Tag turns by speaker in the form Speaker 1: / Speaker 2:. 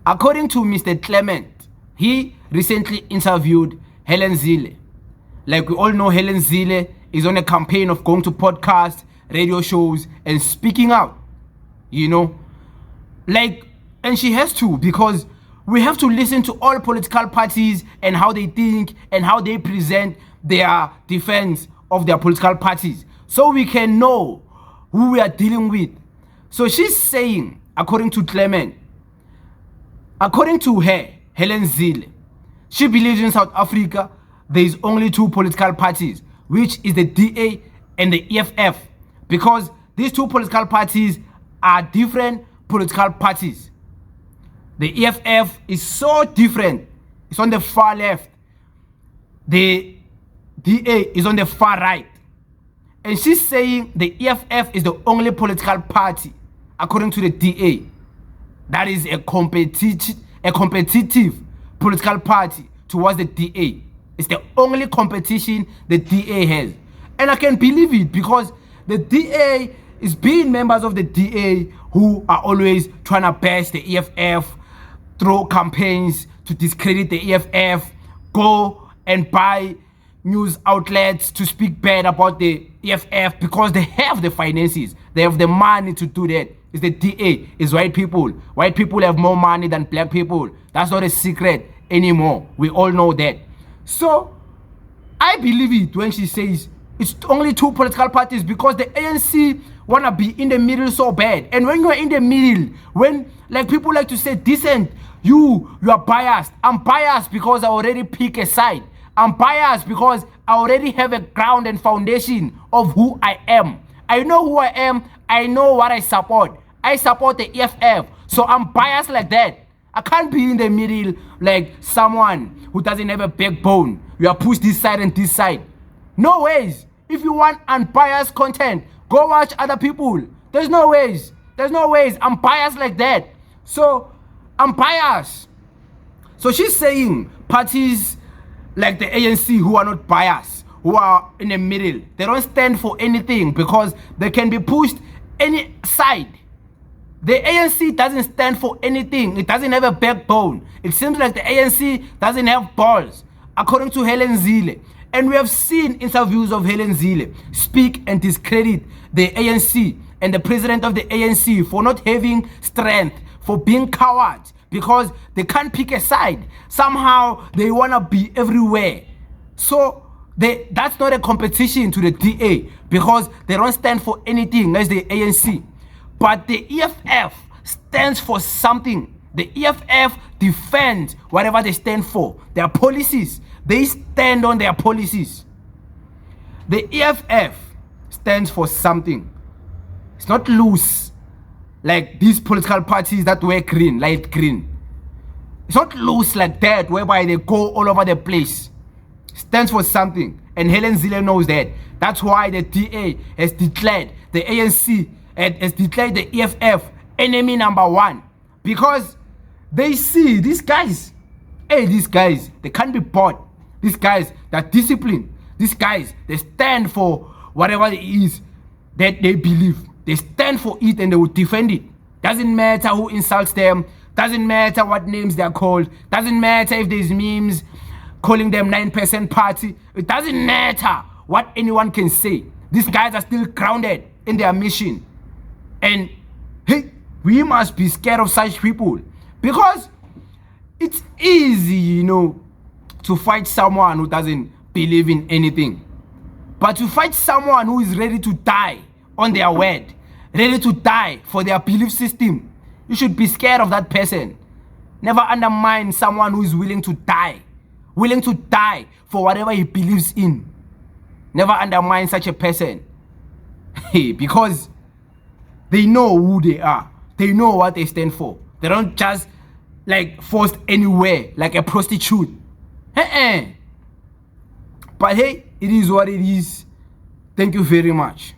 Speaker 1: According to Mr. Clement, he recently interviewed Helen Zille. Like we all know, Helen Zille is on a campaign of going to podcasts, radio shows, and speaking out, you know. And she has to, because we have to listen to all political parties and how they think and how they present their defense of their political parties, so we can know who we are dealing with. So she's saying, according to Clement, according to her, Helen Zille, she believes in South Africa there is only two political parties, which is the DA and the EFF, because these two political parties are different political parties. The EFF is so different. It's on the far left. The DA is on the far right. And she's saying the EFF is the only political party, according to the DA, that is a competitive political party towards the DA. It's the only competition the DA has. And I can believe it, because the DA is being members of the DA who are always trying to bash the EFF, throw campaigns to discredit the EFF, go and buy news outlets to speak bad about the EFF because they have the finances, they have the money to do that. It's the DA, it's white people. White people have more money than black people. That's not a secret anymore. We all know that. So I believe it when she says it's only two political parties, because the ANC wanna be in the middle so bad. And when you are in the middle, when like people like to say decent, you are biased. I'm biased because I already pick a side. I'm biased because I already have a ground and foundation of who I am. I know who I am. I know what I support. I support the EFF. So I'm biased like that. I can't be in the middle like someone who doesn't have a backbone. You are pushed this side and this side. No ways. If you want unbiased content, go watch other people. There's no ways. There's no ways. I'm biased like that. So I'm biased. So she's saying parties like the ANC who are not biased, who are in the middle, they don't stand for anything because they can be pushed any side. The ANC doesn't stand for anything. It doesn't have a backbone. It seems like the ANC doesn't have balls, according to Helen Zille. And we have seen interviews of Helen Zille speak and discredit the ANC and the president of the ANC for not having strength, for being cowards, because they can't pick a side. Somehow they want to be everywhere. So that's not a competition to the DA, because they don't stand for anything as the ANC. But the EFF stands for something. The EFF defends whatever they stand for. Their policies. They stand on their policies. The EFF stands for something. It's not loose like these political parties that wear green, light green. It's not loose like that, whereby they go all over the place. It stands for something. And Helen Zille knows that. That's why the DA has declared the ANC and has declared the EFF enemy number one. Because they see these guys, these guys, they can't be bought. These guys, they're disciplined. These guys, they stand for whatever it is that they believe. They stand for it and they will defend it. Doesn't matter who insults them. Doesn't matter what names they're called. Doesn't matter if there's memes calling them 9% party. It doesn't matter what anyone can say. These guys are still grounded in their mission. And hey, we must be scared of such people, because it's easy, to fight someone who doesn't believe in anything. But to fight someone who is ready to die on their word, ready to die for their belief system, you should be scared of that person. Never undermine someone who is willing to die for whatever he believes in. Never undermine such a person. Because they know who they are. They know what they stand for. They don't just like forced anywhere like a prostitute. But hey, it is what it is. Thank you very much.